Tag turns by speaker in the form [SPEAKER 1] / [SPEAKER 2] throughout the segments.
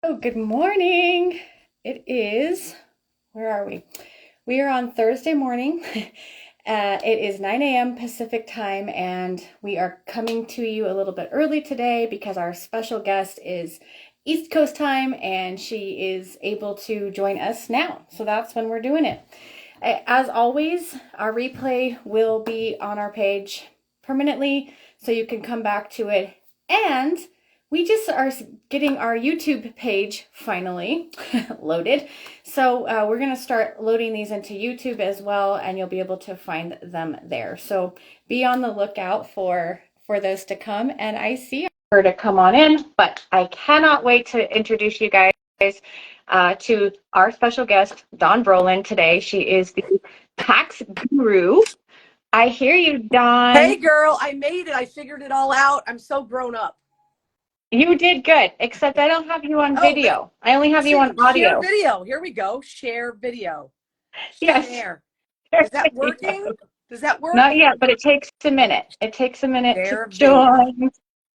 [SPEAKER 1] Oh, good morning. It is, where are we? We are on Thursday morning. It is 9 a.m. Pacific time, and we are coming to you a little bit early today because our special guest is East Coast time and she is able to join us now. So that's when we're doing it. As always, our replay will be on our page permanently, so you can come back to it. And we just are getting our YouTube page finally loaded. So we're going to start loading these into YouTube as well, and you'll be able to find them there. So be on the lookout for those to come. And I see her to come on in, but I cannot wait to introduce you guys to our special guest, Dawn Brolin, today. She is the tax guru. I hear you,
[SPEAKER 2] Hey
[SPEAKER 1] Dawn.
[SPEAKER 2] girl, I made it. I figured it all out. I'm so grown up.
[SPEAKER 1] You did good, except I don't have you on
[SPEAKER 2] Oh, let's
[SPEAKER 1] video. I only have you on
[SPEAKER 2] see. Share
[SPEAKER 1] audio.
[SPEAKER 2] video. Here we go. Share video.
[SPEAKER 1] Yes.
[SPEAKER 2] Share. Is that working? Does that work?
[SPEAKER 1] Not yet, but it takes a minute. It takes a minute to
[SPEAKER 2] Share video.
[SPEAKER 1] join.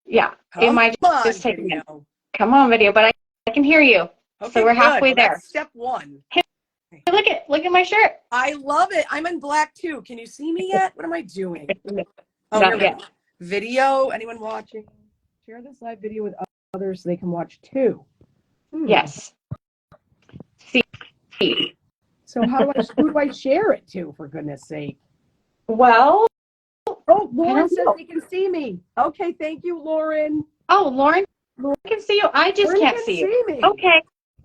[SPEAKER 1] Yeah, it
[SPEAKER 2] Come
[SPEAKER 1] might
[SPEAKER 2] on,
[SPEAKER 1] just take a minute.
[SPEAKER 2] video.
[SPEAKER 1] Come on, video, but I can hear you. So
[SPEAKER 2] Okay,
[SPEAKER 1] we're
[SPEAKER 2] good.
[SPEAKER 1] halfway
[SPEAKER 2] Well,
[SPEAKER 1] there.
[SPEAKER 2] that's step one.
[SPEAKER 1] Hey, look at my shirt.
[SPEAKER 2] I love it. I'm in black too. Can you see me yet? What am I doing? Oh, here
[SPEAKER 1] Not
[SPEAKER 2] we go.
[SPEAKER 1] yet.
[SPEAKER 2] Video. Anyone watching? Share this live video with others so they can watch too.
[SPEAKER 1] Yes. See.
[SPEAKER 2] So who do I share it to, for goodness sake?
[SPEAKER 1] Well,
[SPEAKER 2] Oh,
[SPEAKER 1] I
[SPEAKER 2] Lauren
[SPEAKER 1] don't
[SPEAKER 2] says
[SPEAKER 1] know.
[SPEAKER 2] they can see me. Okay, thank you, Lauren.
[SPEAKER 1] Oh, Lauren can see you. I just
[SPEAKER 2] Lauren
[SPEAKER 1] can't
[SPEAKER 2] can
[SPEAKER 1] see you.
[SPEAKER 2] see me.
[SPEAKER 1] Okay.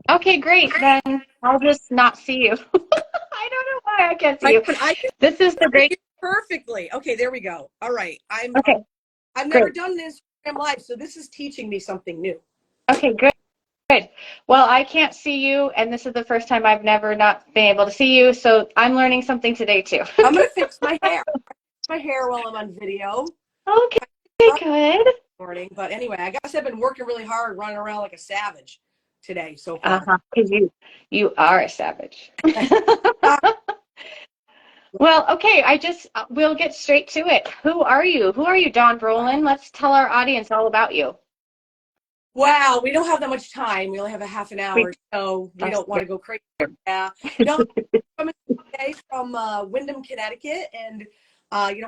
[SPEAKER 1] Okay, great. Then I'll just not see you. I don't know why I can't see you.
[SPEAKER 2] I can
[SPEAKER 1] This is the
[SPEAKER 2] see
[SPEAKER 1] great.
[SPEAKER 2] you perfectly. Okay, there we go. All right.
[SPEAKER 1] Okay,
[SPEAKER 2] I've never
[SPEAKER 1] great.
[SPEAKER 2] done this live, so this is teaching me something new.
[SPEAKER 1] Okay, good. Good. Well, I can't see you, and this is the first time I've never not been able to see you, so I'm learning something today too.
[SPEAKER 2] I'm gonna fix my hair. My hair while I'm on video.
[SPEAKER 1] Okay, good.
[SPEAKER 2] Morning, but anyway, I guess I've been working really hard, running around like a savage today so far.
[SPEAKER 1] Uh-huh, because you are a savage. Well, okay, we'll get straight to it. Who are you? Who are you, Dawn Brolin? Let's tell our audience all about you.
[SPEAKER 2] Wow, we don't have that much time. We only have a half an
[SPEAKER 1] We,
[SPEAKER 2] hour, so we
[SPEAKER 1] that's
[SPEAKER 2] don't want to go crazy. Yeah. No, I'm today from Windham, Connecticut, and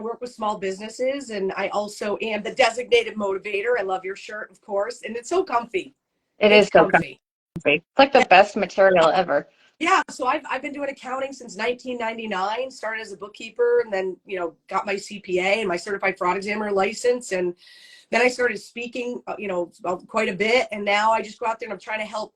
[SPEAKER 2] work with small businesses. And I also am the designated motivator. I love your shirt, of course, and it's so comfy.
[SPEAKER 1] It
[SPEAKER 2] It's
[SPEAKER 1] is so
[SPEAKER 2] comfy.
[SPEAKER 1] comfy. It's like the
[SPEAKER 2] Yeah,
[SPEAKER 1] best material ever.
[SPEAKER 2] yeah. So I've been doing accounting since 1999. Started as a bookkeeper, and then got my CPA and my certified fraud examiner license, and then I started speaking, quite a bit. And now I just go out there and I'm trying to help,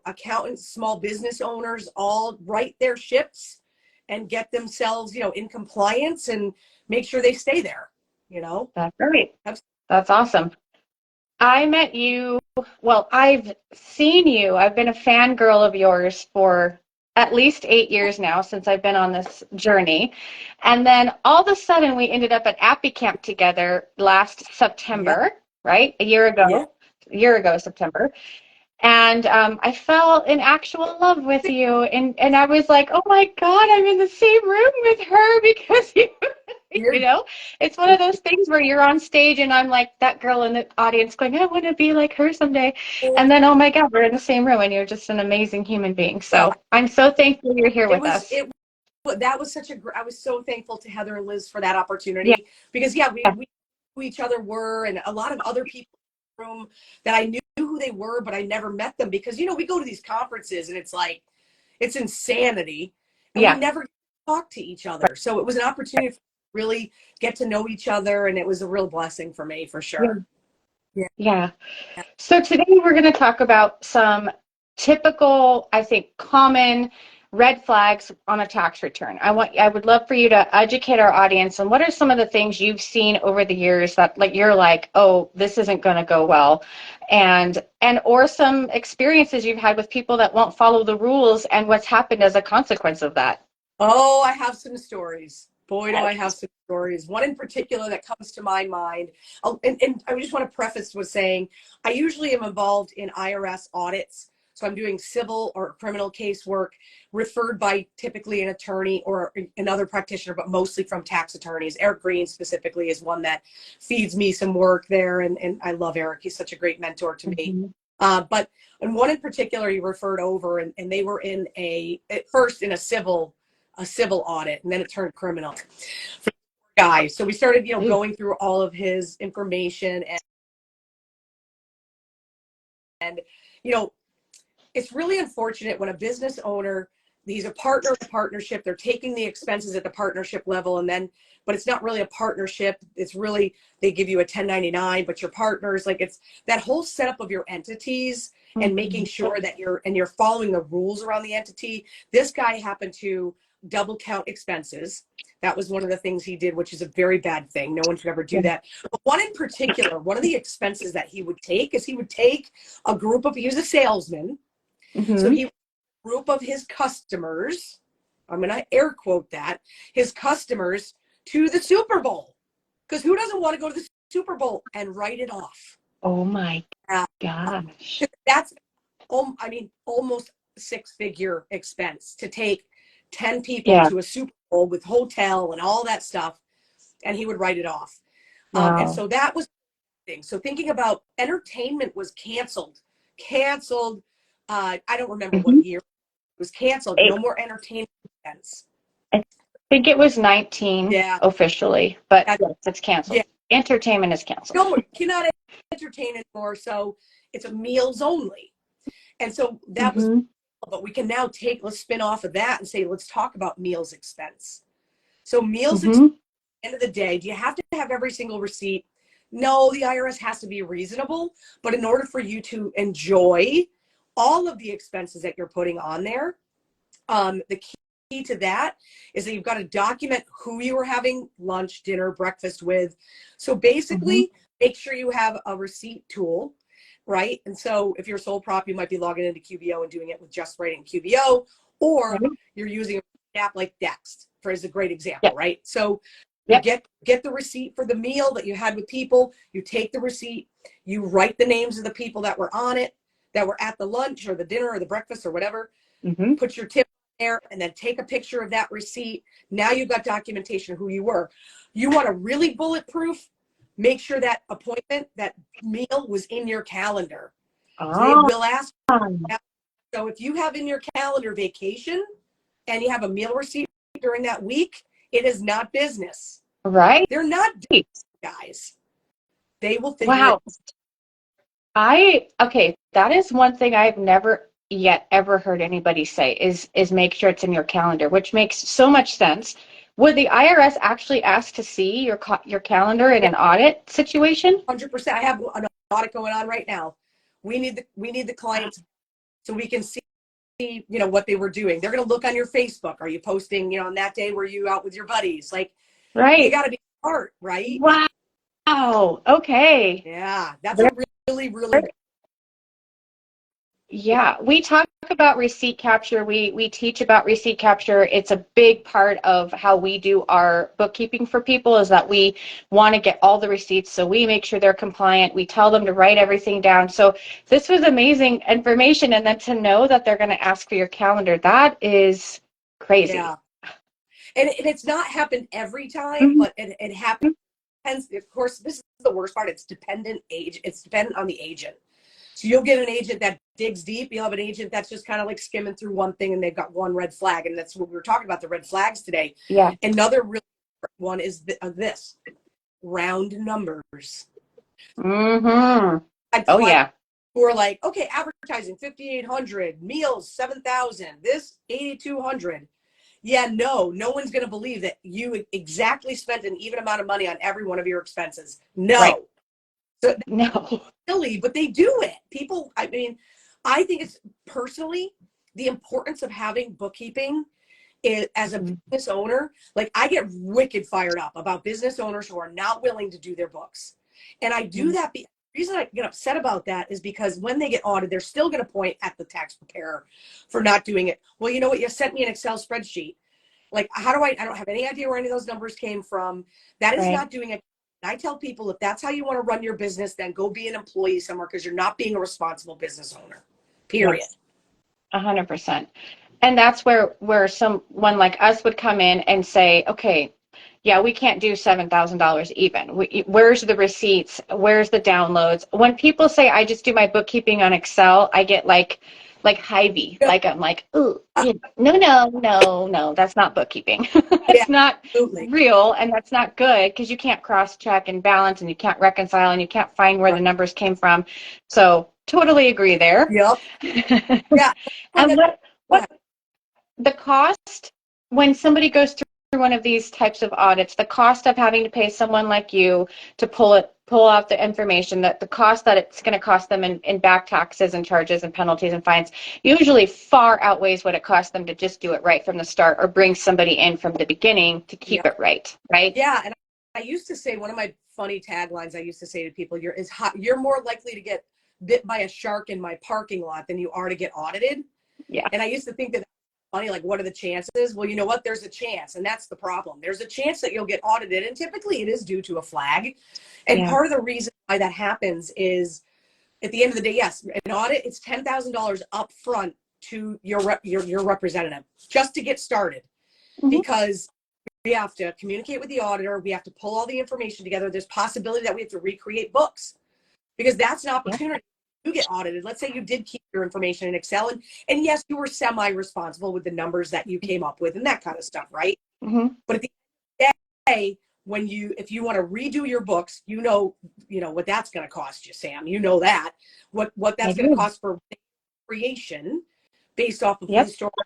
[SPEAKER 2] accountants, small business owners all right their ships and get themselves, in compliance and make sure they stay there, you know?
[SPEAKER 1] That's great.
[SPEAKER 2] That's,
[SPEAKER 1] That's awesome. I met you, well, I've seen you. I've been a fangirl of yours for at least 8 years now since I've been on this journey. And then all of a sudden we ended up at Appy Camp together last
[SPEAKER 2] yeah,
[SPEAKER 1] September, right?
[SPEAKER 2] yeah.
[SPEAKER 1] A year ago, September. And I fell in actual love with you. And I was like, oh my God, I'm in the same room with her because you
[SPEAKER 2] You're,
[SPEAKER 1] know, it's one of those things where you're on stage and I'm like that girl in the audience going, I want to be like her someday. And then, oh my God, we're in the same room and you're just an amazing human being.
[SPEAKER 2] oh,
[SPEAKER 1] So I'm so thankful you're here
[SPEAKER 2] it
[SPEAKER 1] with
[SPEAKER 2] was,
[SPEAKER 1] us.
[SPEAKER 2] it, that was I was so thankful to Heather and Liz for that
[SPEAKER 1] Yeah.
[SPEAKER 2] opportunity because yeah, we who each other were, and a lot of other people in the room that I knew who they were, but I never met them because, we go to these conferences and it's like, it's insanity. And we
[SPEAKER 1] Yeah.
[SPEAKER 2] never talk to each other. So it was an opportunity to really get to know each other. And it was a real blessing for me, for
[SPEAKER 1] Yeah.
[SPEAKER 2] sure. Yeah.
[SPEAKER 1] Yeah. So today we're going to talk about some typical, I think, common red flags on a tax return. I would love for you to educate our audience on what are some of the things you've seen over the years that like you're like, oh, this isn't going to go well, and or some experiences you've had with people that won't follow the rules and what's happened as a consequence of that.
[SPEAKER 2] Oh, I have some stories. Boy, do
[SPEAKER 1] Yes.
[SPEAKER 2] I have some stories. One in particular that comes to my mind. Oh, and I just want to preface with saying I usually am involved in IRS audits. So I'm doing civil or criminal casework referred by typically an attorney or another practitioner, but mostly from tax attorneys. Eric Green specifically is one that feeds me some work there. And I love Eric. He's such a great mentor to me.
[SPEAKER 1] Mhm.
[SPEAKER 2] But and one in particular he referred over, and they were at first in a civil audit, and then it turned criminal for the guy. So we started, going through all of his information, and you know, it's really unfortunate when a business owner, he's a partner in a partnership, they're taking the expenses at the partnership level, but it's not really a partnership. It's really, they give you a 1099, but your partners, like, it's that whole setup of your entities and making sure that you're following the rules around the entity. This guy happened to double count expenses. That was one of the things he did, which is a very bad thing. No one should ever do that. But one in particular, one of the expenses that he would take is he would take he was a salesman. So he, group of his customers, I'm going to air quote that, his customers to the Super Bowl. Because who doesn't want to go to the Super Bowl and write it off?
[SPEAKER 1] Oh my gosh.
[SPEAKER 2] That's, almost six-figure expense to take 10 people to a Super Bowl with hotel and all that stuff. And he would write it off.
[SPEAKER 1] Wow.
[SPEAKER 2] And so that was the thing. So thinking about entertainment was canceled. I don't remember what year it was canceled. No more entertainment events.
[SPEAKER 1] I think it was 19 officially, but it's canceled. Yeah. Entertainment is canceled.
[SPEAKER 2] No, you cannot entertain anymore. So it's a meals only. And so that was, but we can now let's spin off of that and say, let's talk about meals expense. So meals expense, at the end of the day, do you have to have every single receipt? No, the IRS has to be reasonable, but in order for you to enjoy all of the expenses that you're putting on there, the key to that is that you've got to document who you were having lunch, dinner, breakfast with. So basically, make sure you have a receipt tool, right? And so if you're a sole prop, you might be logging into QBO and doing it with just writing QBO, or you're using an app like Dext, as a great example, right? So you get the receipt for the meal that you had with people, you take the receipt, you write the names of the people that were on it, that were at the lunch or the dinner or the breakfast or whatever, put your tip there, and then take a picture of that receipt. Now you've got documentation of who you were. You want to really bulletproof, make sure that appointment, that meal was in your calendar. So they will ask. So if you have in your calendar vacation and you have a meal receipt during that week, it is not business.
[SPEAKER 1] Right.
[SPEAKER 2] They're not guys. They will figure
[SPEAKER 1] it. Okay, that is one thing I've never yet ever heard anybody say is make sure it's in your calendar, which makes so much sense. Would the IRS actually ask to see your calendar in an audit situation?
[SPEAKER 2] 100%. I have an audit going on right now. We need the clients so we can see what they were doing. They're going to look on your Facebook. Are you posting, on that day were you out with your buddies? Like,
[SPEAKER 1] right.
[SPEAKER 2] You got to be smart, right?
[SPEAKER 1] Wow. Okay.
[SPEAKER 2] Yeah. That's a really, really.
[SPEAKER 1] Yeah. We talk about receipt capture. We teach about receipt capture. It's a big part of how we do our bookkeeping for people, is that we want to get all the receipts. So we make sure they're compliant. We tell them to write everything down. So this was amazing information. And then to know that they're going to ask for your calendar, that is crazy.
[SPEAKER 2] Yeah. And it's not happened every time, but it happens. Of course, this is the worst part. It's dependent on the agent. So you'll get an agent that digs deep. You'll have an agent that's just kind of like skimming through one thing and they've got one red flag. And that's what we were talking about, the red flags today.
[SPEAKER 1] Yeah.
[SPEAKER 2] Another really one is this round numbers.
[SPEAKER 1] Oh, yeah.
[SPEAKER 2] Who are like, okay, advertising 5,800, meals 7,000, this 8,200. Yeah, no one's going to believe that you exactly spent an even amount of money on every one of your expenses. No.
[SPEAKER 1] Right.
[SPEAKER 2] So no, silly, but they do it. People, I think it's personally the importance of having bookkeeping as a business owner. Like, I get wicked fired up about business owners who are not willing to do their books. And I do that. The reason I get upset about that is because when they get audited, they're still going to point at the tax preparer for not doing it. Well, you know what? You sent me an Excel spreadsheet. Like, I don't have any idea where any of those numbers came from. That is not doing it. I tell people, if that's how you want to run your business, then go be an employee somewhere, because you're not being a responsible business owner, period.
[SPEAKER 1] 100%. And that's where someone like us would come in and say, okay, yeah, we can't do $7,000 even. Where's the receipts? Where's the downloads? When people say I just do my bookkeeping on Excel, I get like Hy-Vee.
[SPEAKER 2] Yeah,
[SPEAKER 1] Like I'm like, ooh, no, no, no, no, that's not bookkeeping.
[SPEAKER 2] yeah,
[SPEAKER 1] It's not
[SPEAKER 2] absolutely.
[SPEAKER 1] real, and that's not good because you can't cross-check and balance, and you can't reconcile, and you can't find where
[SPEAKER 2] Right.
[SPEAKER 1] the numbers came from. So totally agree there.
[SPEAKER 2] Yep. Yeah. One
[SPEAKER 1] And
[SPEAKER 2] that, go
[SPEAKER 1] what
[SPEAKER 2] ahead.
[SPEAKER 1] the cost when somebody goes through one of these types of audits, the cost of having to pay someone like you to pull out the information, that the cost that it's going to cost them in back taxes and charges and penalties and fines usually far outweighs what it costs them to just do it right from the start or bring somebody in from the beginning to
[SPEAKER 2] Yeah.
[SPEAKER 1] keep it right?
[SPEAKER 2] Yeah. And I used to say, one of my funny taglines I used to say to people, you're more likely to get bit by a shark in my parking lot than you are to get audited.
[SPEAKER 1] Yeah.
[SPEAKER 2] And I used to think that funny, like, what are the chances? Well, you know what? There's a chance, and that's the problem. There's a chance that you'll get audited, and typically it is due to a flag. And
[SPEAKER 1] Yeah.
[SPEAKER 2] part of the reason why that happens is, at the end of the day, yes, an audit, it's $10,000 up front to your representative just to get started,
[SPEAKER 1] Mm-hmm.
[SPEAKER 2] because we have to communicate with the auditor. We have to pull all the information together. There's possibility that we have to recreate books, because that's an
[SPEAKER 1] Yeah.
[SPEAKER 2] opportunity. You get audited. Let's say you did keep your information in Excel, and yes, you were semi-responsible with the numbers that you came up with and that kind of stuff, right?
[SPEAKER 1] Mm-hmm.
[SPEAKER 2] But at the end of the day, if you want to redo your books, you know what that's going to cost you, Sam. You know that what
[SPEAKER 1] I
[SPEAKER 2] that's going to
[SPEAKER 1] do.
[SPEAKER 2] cost for creation based off of
[SPEAKER 1] Yep.
[SPEAKER 2] historical.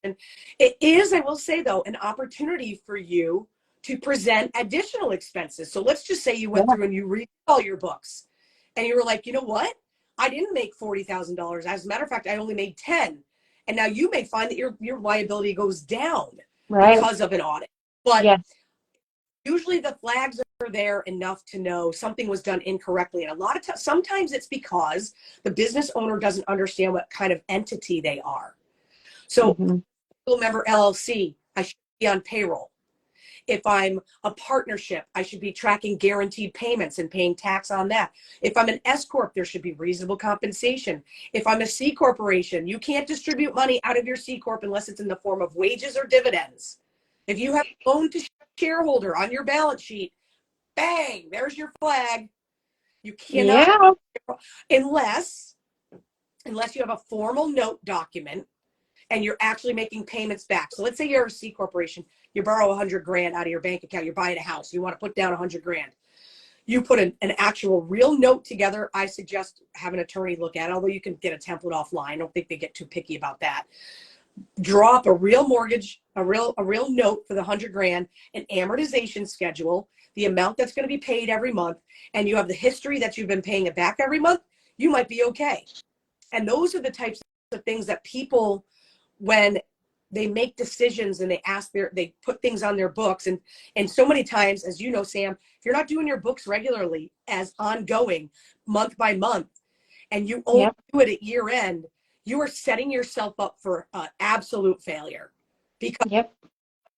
[SPEAKER 2] And it is, I will say though, an opportunity for you to present additional expenses. So let's just say you went
[SPEAKER 1] Yeah.
[SPEAKER 2] through and you read all your books and you were like, you know what? I didn't make $40,000. As a matter of fact, I only made 10. And now you may find that your liability goes down
[SPEAKER 1] Right.
[SPEAKER 2] because of an audit. But
[SPEAKER 1] Yes.
[SPEAKER 2] usually the flags are there enough to know something was done incorrectly. And a lot of times, sometimes it's because the business owner doesn't understand what kind of entity they are. So,
[SPEAKER 1] Mm-hmm.
[SPEAKER 2] member LLC, I should be on payroll. If I'm a partnership, I should be tracking guaranteed payments and paying tax on that. If I'm an S Corp, there should be reasonable compensation. If I'm a C Corporation, you can't distribute money out of your C Corp unless it's in the form of wages or dividends. If you have a loan to shareholder on your balance sheet, bang, there's your flag. You cannot,
[SPEAKER 1] Yeah.
[SPEAKER 2] unless you have a formal note document and you're actually making payments back. So let's say you're a C corporation, you borrow 100 grand out of your bank account, you're buying a house, you want to put down 100 grand. You put an actual real note together. I suggest have an attorney look at it, although you can get a template offline. I don't think they get too picky about that. Draw up a real mortgage, a real note for the 100 grand, an amortization schedule, the amount that's going to be paid every month, and you have the history that you've been paying it back every month, you might be okay. And those are the types of things that people, when they make decisions and they put things on their books, and so many times, as you know, Sam, if you're not doing your books regularly as ongoing month by month, and you only
[SPEAKER 1] Yep.
[SPEAKER 2] do it at year end, you are setting yourself up for absolute failure, because
[SPEAKER 1] Yep.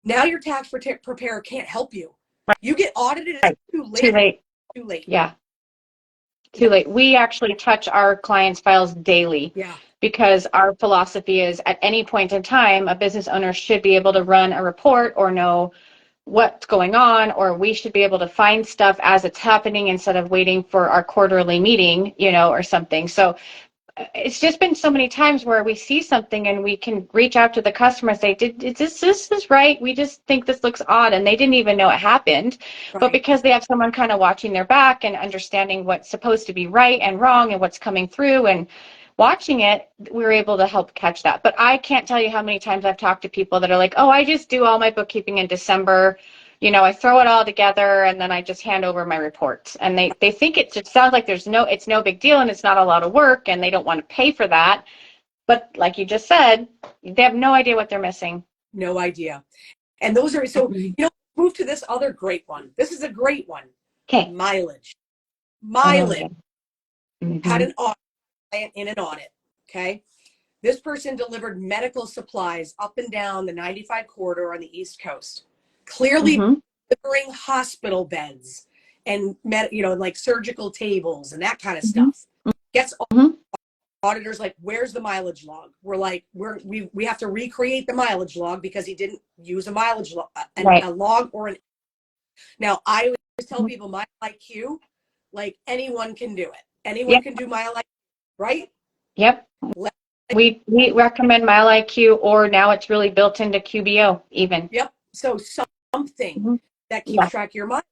[SPEAKER 2] now your tax preparer can't help you. You get audited, it's
[SPEAKER 1] Right.
[SPEAKER 2] too
[SPEAKER 1] Too
[SPEAKER 2] late.
[SPEAKER 1] late.
[SPEAKER 2] Too late.
[SPEAKER 1] Yeah.
[SPEAKER 2] Yeah.
[SPEAKER 1] Too late. We actually touch our clients' files daily
[SPEAKER 2] Yeah.
[SPEAKER 1] because our philosophy is at any point in time, a business owner should be able to run a report or know what's going on, or we should be able to find stuff as it's happening instead of waiting for our quarterly meeting, or something. So it's just been so many times where we see something and we can reach out to the customer and say, Did this is right? We just think this looks odd. And they didn't even know it happened. But
[SPEAKER 2] Right.
[SPEAKER 1] because they have someone kind of watching their back and understanding what's supposed to be right and wrong and what's coming through and watching it, we're able to help catch that. But I can't tell you how many times I've talked to people that are like, oh, I just do all my bookkeeping in December. I throw it all together and then I just hand over my reports. And they think it just sounds like it's no big deal and it's not a lot of work and they don't want to pay for that. But like you just said, they have no idea what they're missing.
[SPEAKER 2] No idea. And those are, so,
[SPEAKER 1] Mm-hmm.
[SPEAKER 2] move to this other great one. This is a great one.
[SPEAKER 1] Okay.
[SPEAKER 2] Mileage.
[SPEAKER 1] Oh,
[SPEAKER 2] Mileage.
[SPEAKER 1] yeah.
[SPEAKER 2] Had
[SPEAKER 1] Mm-hmm.
[SPEAKER 2] an audit in an audit. Okay. This person delivered medical supplies up and down the 95 corridor on the East Coast, clearly
[SPEAKER 1] Mm-hmm.
[SPEAKER 2] delivering hospital beds and, like surgical tables and that kind of
[SPEAKER 1] Mm-hmm.
[SPEAKER 2] stuff. Gets
[SPEAKER 1] Mm-hmm.
[SPEAKER 2] auditors like, where's the mileage log? We're like, we have to recreate the mileage log because he didn't use a mileage log,
[SPEAKER 1] Right.
[SPEAKER 2] a log or an Now, I always tell people my IQ, like anyone can do it. Anyone
[SPEAKER 1] Yep.
[SPEAKER 2] can do mile IQ, right?
[SPEAKER 1] Yep. We recommend Mile IQ, or now it's really built into QBO even.
[SPEAKER 2] Yep. So something
[SPEAKER 1] Mm-hmm.
[SPEAKER 2] that keeps
[SPEAKER 1] Yeah.
[SPEAKER 2] track of your money.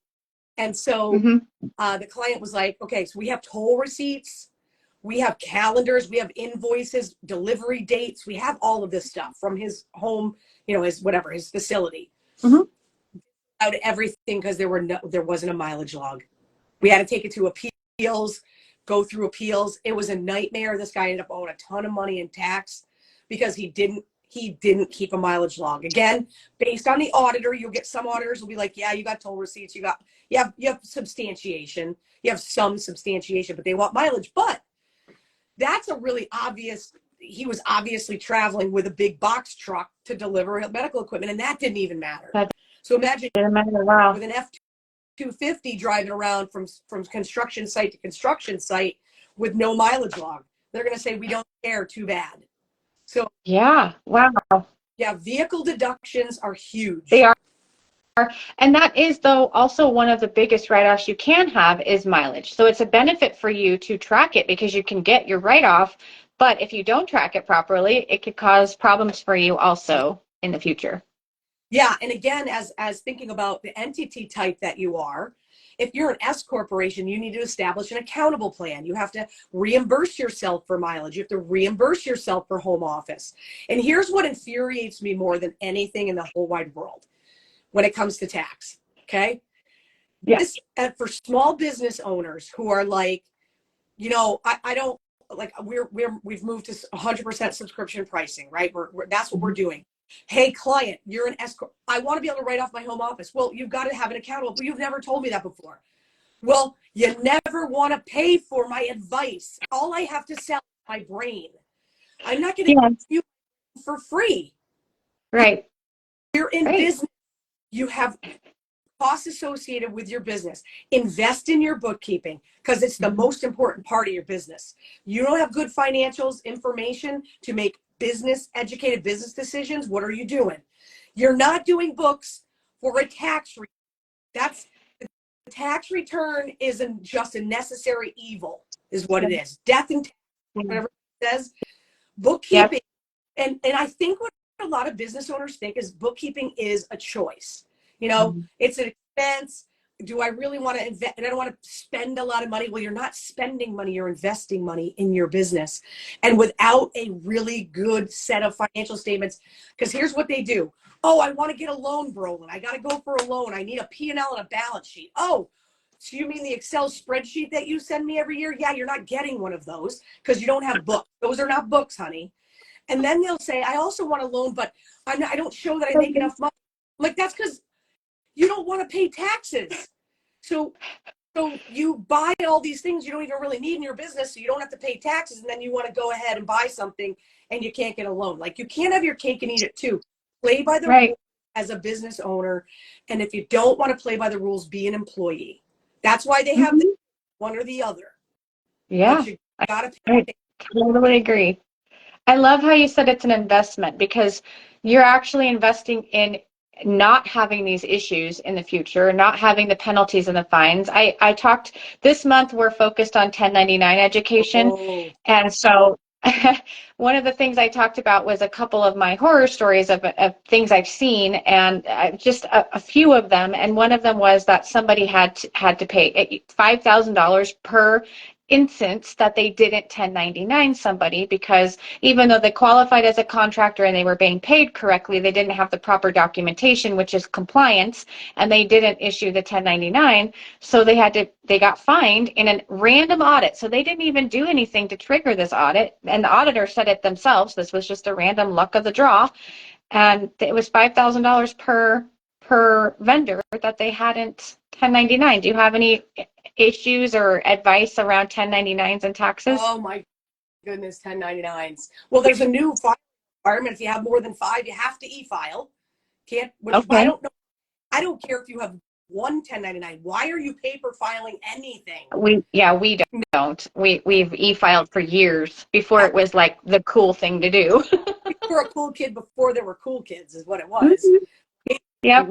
[SPEAKER 2] And so
[SPEAKER 1] Mm-hmm.
[SPEAKER 2] the client was like, okay, so we have toll receipts, we have calendars, we have invoices, delivery dates, we have all of this stuff from his home, his whatever, his facility.
[SPEAKER 1] Mm-hmm.
[SPEAKER 2] Out everything because there wasn't a mileage log. We had to take it to appeals, go through appeals. It was a nightmare. This guy ended up owing a ton of money in tax because he didn't keep a mileage log. Again, based on the auditor, you'll get some auditors will be like, yeah, you got toll receipts, you have substantiation, you have some substantiation, but they want mileage. But that's a really obvious. He was obviously traveling with a big box truck to deliver medical equipment, and that didn't even matter. So imagine with an F-250 driving around from construction site to construction site with no mileage log. They're going to say, we don't care, too bad. So
[SPEAKER 1] yeah, wow.
[SPEAKER 2] Yeah, vehicle deductions are huge.
[SPEAKER 1] They are. And that is, though, also one of the biggest write-offs you can have is mileage. So it's a benefit for you to track it because you can get your write-off. But if you don't track it properly, it could cause problems for you also in the future.
[SPEAKER 2] Yeah, and again, as thinking about the entity type that you are, if you're an S corporation, you need to establish an accountable plan. You have to reimburse yourself for mileage. You have to reimburse yourself for home office. And here's what infuriates me more than anything in the whole wide world when it comes to tax. Okay.
[SPEAKER 1] Yeah.
[SPEAKER 2] This, for small business owners who are like, I don't like, we've moved to 100% subscription pricing, right? That's what we're doing. Hey, client, you're an S corp. I want to be able to write off my home office. Well, you've got to have an accountable, but you've never told me that before. Well, you never want to pay for my advice. All I have to sell is my brain. I'm not going to give you for free.
[SPEAKER 1] Right.
[SPEAKER 2] You're in business. You have costs associated with your business. Invest in your bookkeeping because it's the most important part of your business. You don't have good financials information to make educated business decisions. What are you doing? You're not doing books for a tax return. The tax return isn't just a necessary evil, is what it is. Death and tax, whatever it says. Bookkeeping. Yep. And I think what a lot of business owners think is bookkeeping is a choice. It's an expense. Do I really want to invest? And I don't want to spend a lot of money. Well, you're not spending money. You're investing money in your business. And without a really good set of financial statements, because here's what they do. Oh, I want to get a loan, Brolin. I got to go for a loan. I need a P&L and a balance sheet. Oh, so you mean the Excel spreadsheet that you send me every year? Yeah, you're not getting one of those because you don't have books. Those are not books, honey. And then they'll say, I also want a loan, but I don't show that I make enough money. I'm like, that's because you don't want to pay taxes. So you buy all these things you don't even really need in your business, so you don't have to pay taxes, and then you want to go ahead and buy something and you can't get a loan. Like, you can't have your cake and eat it too. Play by the rules as a business owner. And if you don't want to play by the rules, be an employee. That's why they have one or the other.
[SPEAKER 1] Yeah.
[SPEAKER 2] But you gotta pay.
[SPEAKER 1] I totally agree. I love how you said it's an investment because you're actually investing in not having these issues in the future, not having the penalties and the fines. I talked this month, we're focused on 1099 education.
[SPEAKER 2] Oh.
[SPEAKER 1] And so one of the things I talked about was a couple of my horror stories of things I've seen, and just a few of them. And one of them was that somebody had to pay $5,000 per instance that they didn't 1099 somebody, because even though they qualified as a contractor and they were being paid correctly, they didn't have the proper documentation, which is compliance, and they didn't issue the 1099. So they got fined in a random audit. So they didn't even do anything to trigger this audit. And the auditor said it themselves. This was just a random luck of the draw. And it was $5,000 per vendor that they hadn't 1099. Do you have any issues or advice around 1099s and taxes?
[SPEAKER 2] Oh my goodness, 1099s. Well, there's a new file requirement. If you have more than 5, you have to e-file. Which I don't know. I don't care if you have one 1099. Why are you paper filing anything?
[SPEAKER 1] We don't. We've e-filed for years before it was like the cool thing to do.
[SPEAKER 2] You were a cool kid before there were cool kids, is what it was.
[SPEAKER 1] Yep.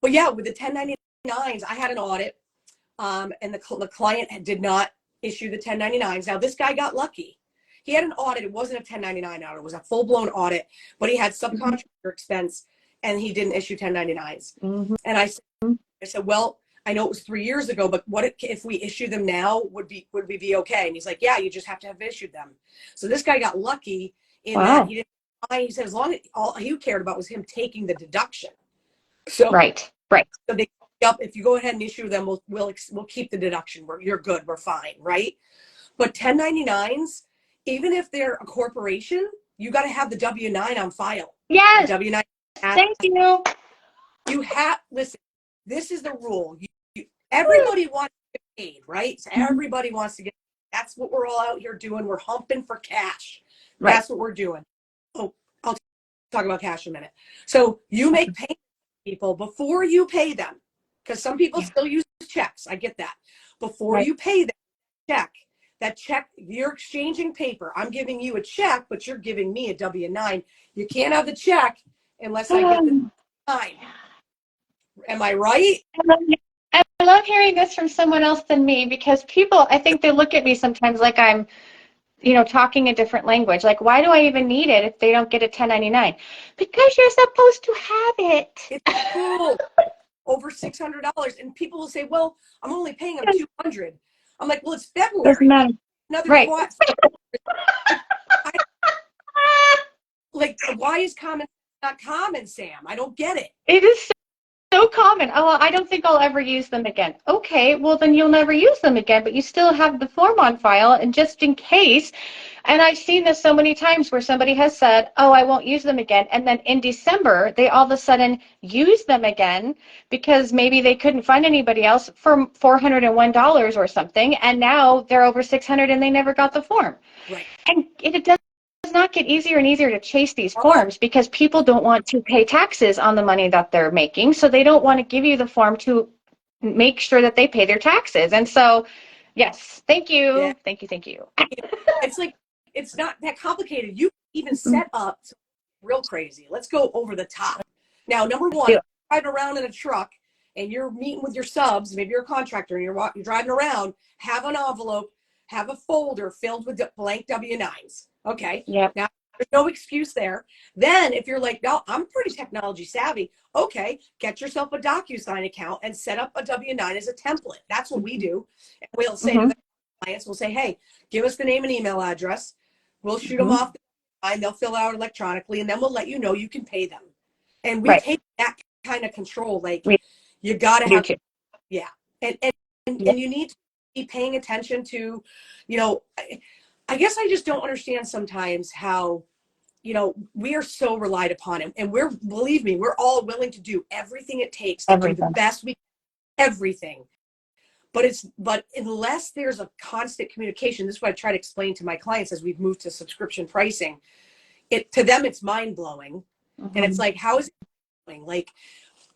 [SPEAKER 2] But yeah, with the 1099 1099s, I had an audit, and the client did not issue the 1099s. Now, this guy got lucky. He had an audit. It wasn't a 1099 audit. It was a full-blown audit, but he had subcontractor expense, and he didn't issue 1099s. And I said, well, I know it was 3 years ago, but what if we issue them now? Would we be okay? And he's like, yeah, you just have to have issued them. So this guy got lucky in that he didn't. He said as long as all he cared about was him taking the deduction. So
[SPEAKER 1] Right.
[SPEAKER 2] So they, yep, if you go ahead and issue them, we'll keep the deduction. You're good. We're fine, right? But 1099s, even if they're a corporation, you got to have the W-9 on file.
[SPEAKER 1] Yes.
[SPEAKER 2] The W-9.
[SPEAKER 1] Thank you.
[SPEAKER 2] You have, listen, this is the rule. Everybody wants to get paid, right? So everybody wants to get paid. That's what we're all out here doing. We're humping for cash.
[SPEAKER 1] Right.
[SPEAKER 2] That's what we're doing. Oh, I'll talk about cash in a minute. So you make payments to people before you pay them, because some people still use checks. I get that. Before you pay them, that check, you're exchanging paper. I'm giving you a check, but you're giving me a W-9. You can't have the check unless I get the W-9. Am I right?
[SPEAKER 1] I love hearing this from someone else than me, because people, I think they look at me sometimes like I'm, talking a different language. Like, why do I even need it if they don't get a 1099? Because you're supposed to have it.
[SPEAKER 2] It's cool. Over $600. And people will say, well, I'm only paying them $200. I'm like, well, it's February.
[SPEAKER 1] Doesn't matter.
[SPEAKER 2] Another
[SPEAKER 1] Right.
[SPEAKER 2] Like, why is common not common, Sam? I don't get it.
[SPEAKER 1] It is so common. Oh, well, I don't think I'll ever use them again. Okay, well, then you'll never use them again, but you still have the form on file, and just in case. And I've seen this so many times where somebody has said, oh, I won't use them again. And then in December, they all of a sudden use them again because maybe they couldn't find anybody else for $401 or something. And now they're over $600 and they never got the form.
[SPEAKER 2] Right.
[SPEAKER 1] And it does not get easier and easier to chase these forms because people don't want to pay taxes on the money that they're making. So they don't want to give you the form to make sure that they pay their taxes. And so, yes, thank you.
[SPEAKER 2] Yeah.
[SPEAKER 1] Thank you.
[SPEAKER 2] It's like, it's not that complicated. You even set up real crazy. Let's go over the top. Now, number one, you're driving around in a truck and you're meeting with your subs. Maybe you're a contractor and you're driving around. Have an envelope, have a folder filled with blank W-9s. Okay.
[SPEAKER 1] Yep.
[SPEAKER 2] Now, there's no excuse there. Then, if you're like, no, I'm pretty technology savvy. Okay, get yourself a DocuSign account and set up a W-9 as a template. That's what we do. And we'll say to the clients, we'll say, hey, give us the name and email address. We'll shoot them off the line. They'll fill out electronically, and then we'll let you know you can pay them. And we take that kind of control. Like, you got to have, and you need to be paying attention to, I guess I just don't understand sometimes how, we are so relied upon it. And believe me, we're all willing to do everything it takes to do the best we can, everything. But unless there's a constant communication, this is what I try to explain to my clients as we've moved to subscription pricing. To them, it's mind blowing. And it's like, how is it going? Like,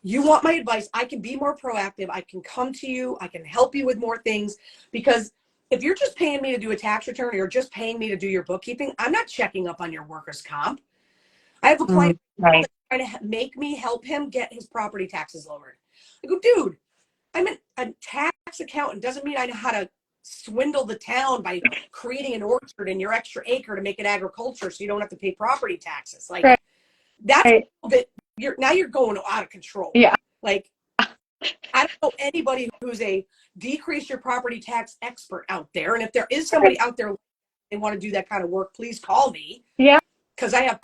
[SPEAKER 2] you want my advice? I can be more proactive. I can come to you. I can help you with more things, because if you're just paying me to do a tax return or you're just paying me to do your bookkeeping, I'm not checking up on your workers' comp. I have a client trying to make me help him get his property taxes lowered. I go, dude, I'm a tax accountant. Doesn't mean I know how to swindle the town by creating an orchard in your extra acre to make it agriculture so you don't have to pay property taxes. Like, that's a bit, you're going out of control.
[SPEAKER 1] Yeah.
[SPEAKER 2] Like, I don't know anybody who's a decrease your property tax expert out there. And if there is somebody out there they want to do that kind of work, please call me. Yeah. Because I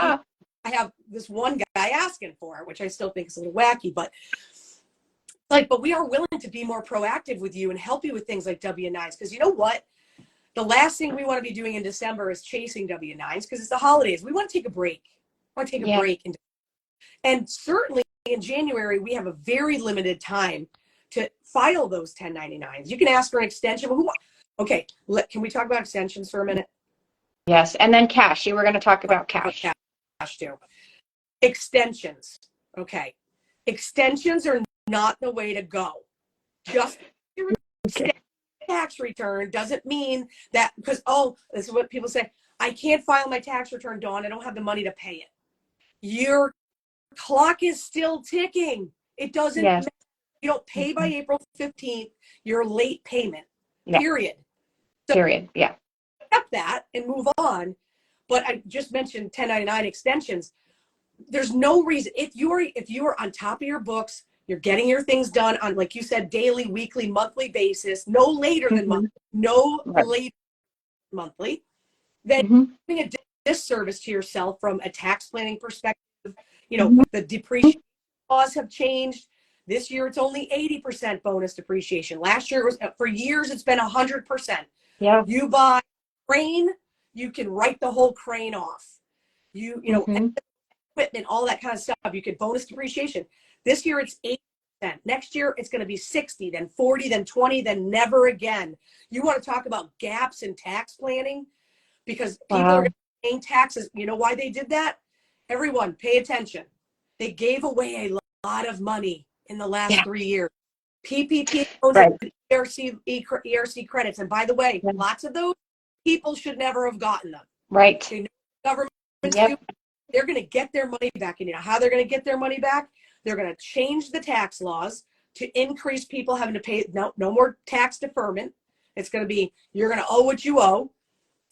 [SPEAKER 2] have this one guy asking for it, which I still think is a little wacky, but but we are willing to be more proactive with you and help you with things like W-9s. Because you know what? The last thing we want to be doing in December is chasing W-9s, because it's the holidays. We want to take a break. I want to take a break. And certainly in January, we have a very limited time to file those 1099s. You can ask for an extension. Okay, can we talk about extensions for a minute?
[SPEAKER 1] Yes, and then cash. You were going to talk about cash.
[SPEAKER 2] Cash too. Extensions. Okay. Extensions are not the way to go. Just your tax return doesn't mean that, because, this is what people say, I can't file my tax return, Dawn. I don't have the money to pay it. Your clock is still ticking. It doesn't matter. you don't pay by April 15th, you're late payment,
[SPEAKER 1] Yeah.
[SPEAKER 2] period.
[SPEAKER 1] Period. Yeah.
[SPEAKER 2] Accept that and move on. But I just mentioned 1099 extensions. There's no reason if you are on top of your books, you're getting your things done on, like you said, daily, weekly, monthly basis, no later than monthly, no
[SPEAKER 1] Right.
[SPEAKER 2] later than monthly, then doing a disservice to yourself from a tax planning perspective. You know, the depreciation laws have changed. This year, it's only 80% bonus depreciation. Last year, it was, for years, it's been 100%.
[SPEAKER 1] Yeah.
[SPEAKER 2] You buy a crane, you can write the whole crane off. You know, equipment, all that kind of stuff. You could bonus depreciation. This year, it's 8%. Next year, it's going to be 60, then 40, then 20, then never again. You want to talk about gaps in tax planning? Because people are paying taxes. You know why they did that? Everyone, pay attention. They gave away a lot of money in the last 3 years. PPP loans and ERC credits. And by the way, lots of those people should never have gotten them.
[SPEAKER 1] Right.
[SPEAKER 2] They know governments do. They're going to get their money back. And you know how they're going to get their money back? They're going to change the tax laws to increase people having to pay. No more tax deferment. It's going to be, you're going to owe what you owe.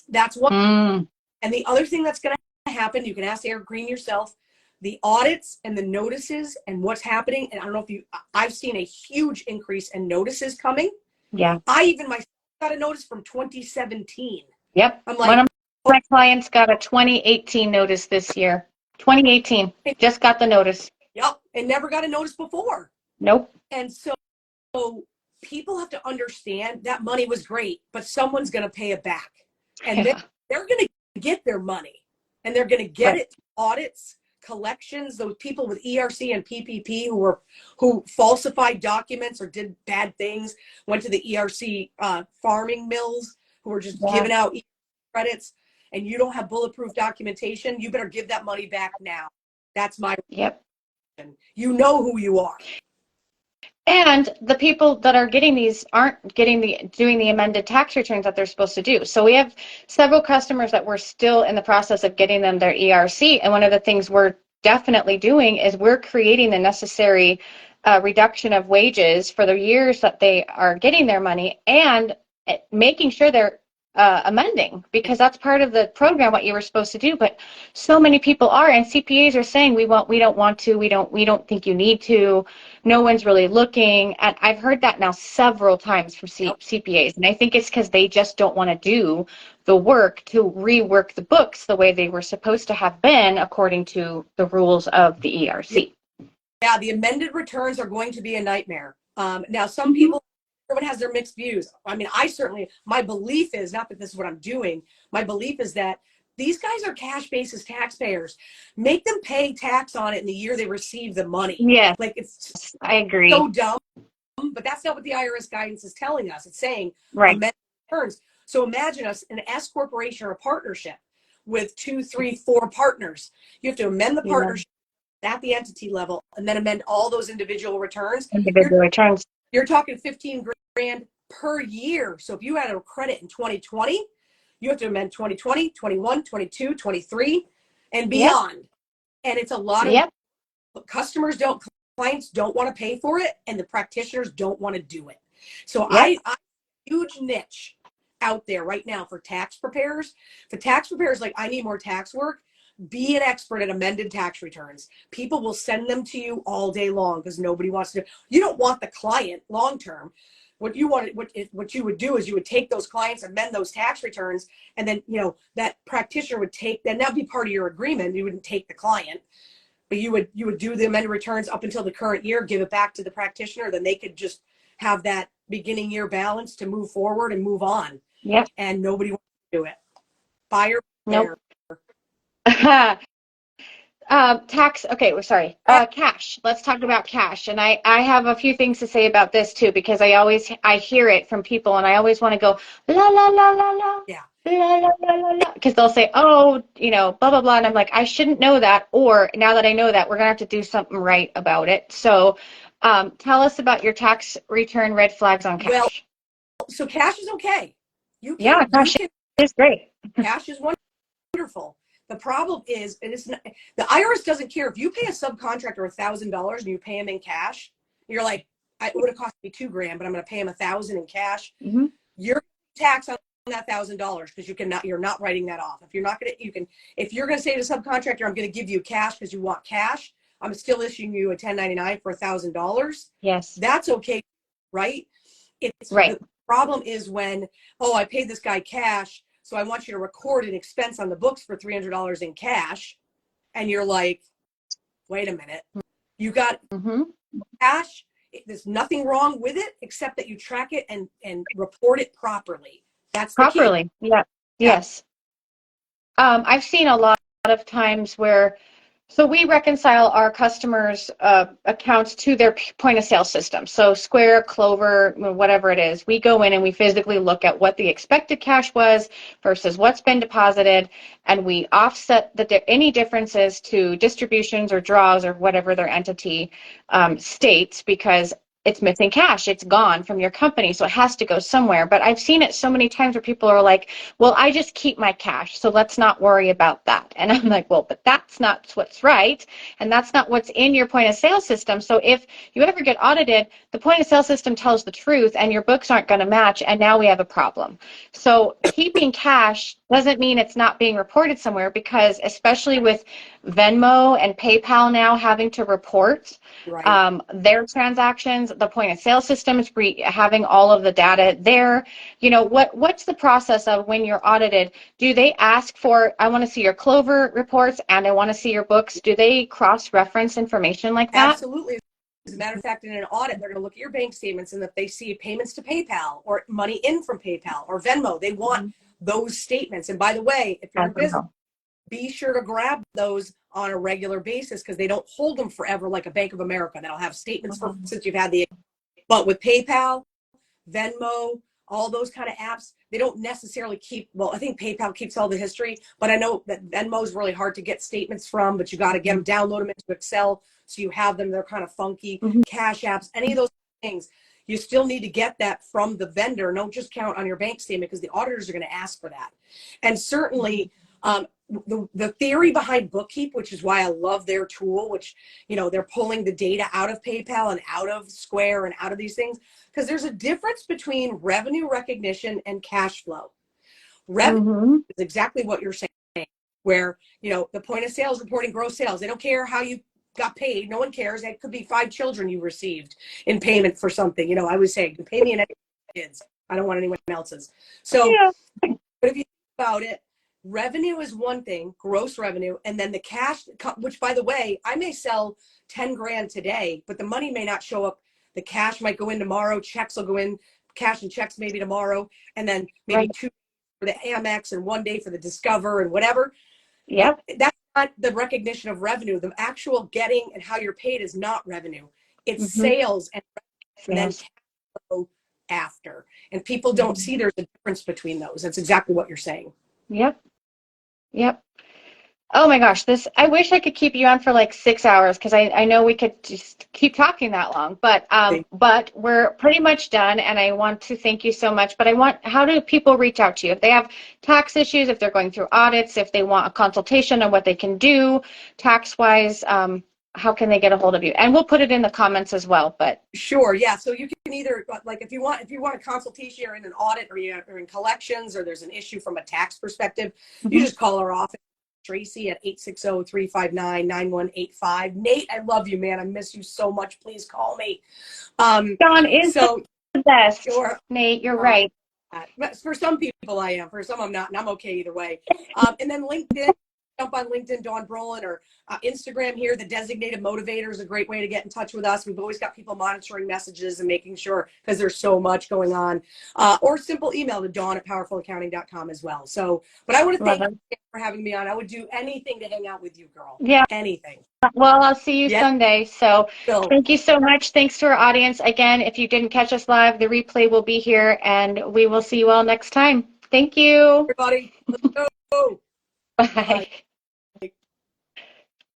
[SPEAKER 2] That's one. And the other thing that's going to happen, you can ask Eric Green yourself, the audits and the notices and what's happening. And I don't know if I've seen a huge increase in notices coming.
[SPEAKER 1] Yeah.
[SPEAKER 2] I even myself got a notice from 2017.
[SPEAKER 1] Yep.
[SPEAKER 2] I'm like,
[SPEAKER 1] one of my clients got a 2018 notice this year. 2018. Just got the notice.
[SPEAKER 2] Yep. And never got a notice before.
[SPEAKER 1] Nope.
[SPEAKER 2] And so people have to understand that money was great, but someone's going to pay it back. And they're going to get their money, and they're going to get it through audits, collections. Those people with ERC and PPP who falsified documents or did bad things, went to the ERC farming mills who were just giving out credits, and you don't have bulletproof documentation, you better give that money back now. That's my you know who you are.
[SPEAKER 1] And the people that are getting these aren't doing the amended tax returns that they're supposed to do. So we have several customers that we're still in the process of getting them their ERC. And one of the things we're definitely doing is we're creating the necessary reduction of wages for the years that they are getting their money, and making sure they're amending, because that's part of the program, what you were supposed to do. But so many people are, and CPAs are saying we don't want to, we don't think you need to, no one's really looking. And I've heard that now several times from CPAs, and I think it's because they just don't want to do the work to rework the books the way they were supposed to have been according to the rules of the ERC.
[SPEAKER 2] Yeah, the amended returns are going to be a nightmare. Now, some people, everyone has their mixed views. I mean, my belief is, not that this is what I'm doing, my belief is that these guys are cash basis taxpayers. Make them pay tax on it in the year they receive the money.
[SPEAKER 1] Yeah,
[SPEAKER 2] like, it's
[SPEAKER 1] I agree.
[SPEAKER 2] So dumb, but that's not what the IRS guidance is telling us. It's saying amended returns. So imagine an S corporation or a partnership with 2, 3, 4 partners. You have to amend the partnership at the entity level, and then amend all those individual returns. You're talking 15 grand per year. So if you had a credit in 2020, you have to amend 2020, 21, 22, 23, and beyond. And it's a lot of clients don't want to pay for it, and the practitioners don't want to do it. So I huge niche out there right now for tax preparers. For tax preparers, like, I need more tax work. Be an expert at amended tax returns. People will send them to you all day long because nobody wants to. You don't want the client long term. What you would do is you would take those clients, amend those tax returns, and then that practitioner would take. Then that'd be part of your agreement. You wouldn't take the client, but you would do the amended returns up until the current year, give it back to the practitioner. Then they could just have that beginning year balance to move forward and move on. And nobody wants to do it. Buyer.
[SPEAKER 1] Nope. Tax. Okay, we're sorry. Cash. Let's talk about cash. And I have a few things to say about this too, because I hear it from people, and I always want to go la la la la la.
[SPEAKER 2] Yeah.
[SPEAKER 1] La la la la la. Because they'll say, oh, blah blah blah, and I'm like, I shouldn't know that. Or now that I know that, we're gonna have to do something right about it. So, tell us about your tax return red flags on cash.
[SPEAKER 2] Well, so cash is okay.
[SPEAKER 1] Cash is great.
[SPEAKER 2] Cash is wonderful. The problem is, the IRS doesn't care if you pay a subcontractor $1,000 and you pay them in cash. You're like, it would have cost me $2,000, but I'm going to pay him $1,000 in cash.
[SPEAKER 1] Mm-hmm.
[SPEAKER 2] You're tax on that $1,000 because you're not writing that off. If you're not going to, if you're going to say to the subcontractor, I'm going to give you cash because you want cash, I'm still issuing you a 1099 for $1,000.
[SPEAKER 1] Yes.
[SPEAKER 2] That's okay, right? It's
[SPEAKER 1] right.
[SPEAKER 2] The problem is when, oh, I paid this guy cash, so I want you to record an expense on the books for $300 in cash, and you're like, wait a minute, you got cash. There's nothing wrong with it except that you track it and report it properly. That's the
[SPEAKER 1] properly.
[SPEAKER 2] key.
[SPEAKER 1] Yeah. Yes. I've seen a lot of times where, so we reconcile our customers' accounts to their point of sale system. So Square, Clover, whatever it is, we go in and we physically look at what the expected cash was versus what's been deposited, and we offset any differences to distributions or draws or whatever their entity states, because it's missing cash. It's gone from your company, so it has to go somewhere. But I've seen it so many times where people are like, well, I just keep my cash, so let's not worry about that. And I'm like, well, but that's not what's right, and that's not what's in your point of sale system. So if you ever get audited, the point of sale system tells the truth, and your books aren't going to match, and now we have a problem. So keeping cash doesn't mean it's not being reported somewhere, because especially with Venmo and PayPal now having to report their transactions, the point of sale system is having all of the data there. You know, what's the process of when you're audited? Do they ask for, I want to see your Clover reports and I want to see your books? Do they cross-reference information like that?
[SPEAKER 2] Absolutely. As a matter of fact, in an audit, they're going to look at your bank statements, and if they see payments to PayPal or money in from PayPal or Venmo, they want those statements. And by the way, if you're in business, be sure to grab those on a regular basis, because they don't hold them forever like a Bank of America that'll have statements for since you've had the. But with PayPal, Venmo, all those kind of apps, they don't necessarily keep, well, I think PayPal keeps all the history, but I know that Venmo is really hard to get statements from, but you got to get them, download them into Excel so you have them. They're kind of funky. Cash apps, any of those things, you still need to get that from the vendor. Don't just count on your bank statement, because the auditors are going to ask for that. And certainly, the theory behind Bookkeep, which is why I love their tool, which, you know, they're pulling the data out of PayPal and out of Square and out of these things, because there's a difference between revenue recognition and cash flow. Revenue is exactly what you're saying, where, you know, the point of sale is reporting gross sales. They don't care how you got paid. No one cares. It could be 5 children you received in payment for something. You know, I would say, pay me in kids. I don't want anyone else's. So, but if you think about it, revenue is one thing, gross revenue, and then the cash, which, by the way, I may sell 10 grand today, but the money may not show up. The cash might go in tomorrow. Checks will go in, cash and checks maybe tomorrow, and then maybe 2 for the Amex and 1 day for the Discover and whatever.
[SPEAKER 1] Yep.
[SPEAKER 2] That's not the recognition of revenue. The actual getting and how you're paid is not revenue. It's sales and then cash flow after. And people don't see there's a difference between those. That's exactly what you're saying.
[SPEAKER 1] Yep. Oh my gosh, I wish I could keep you on for like 6 hours, because I know we could just keep talking that long, but we're pretty much done, and I want to thank you so much. But how do people reach out to you if they have tax issues, if they're going through audits, if they want a consultation on what they can do tax-wise? How can they get a hold of you? And we'll put it in the comments as well. But
[SPEAKER 2] sure, yeah. So you can either, like, if you want a consultation, or in an audit, or you're in collections, or there's an issue from a tax perspective, you just call our office, Tracy, at 860-359-9185. Nate, I love you, man. I miss you so much. Please call me.
[SPEAKER 1] Dawn is the best.
[SPEAKER 2] Sure.
[SPEAKER 1] Nate, you're right.
[SPEAKER 2] For some people I am. For some I'm not, and I'm okay either way. And then LinkedIn. Jump on LinkedIn, Dawn Brolin, or Instagram here. The Designated Motivator is a great way to get in touch with us. We've always got people monitoring messages and making sure, because there's so much going on. Or simple email to dawn@powerfulaccounting.com as well. So, but I want to thank you for having me on. I would do anything to hang out with you, girl.
[SPEAKER 1] Yeah.
[SPEAKER 2] Anything.
[SPEAKER 1] Well, I'll see you Sunday. So thank you so much. Thanks to our audience. Again, if you didn't catch us live, the replay will be here, and we will see you all next time. Thank you.
[SPEAKER 2] Everybody, let's go.
[SPEAKER 1] Bye.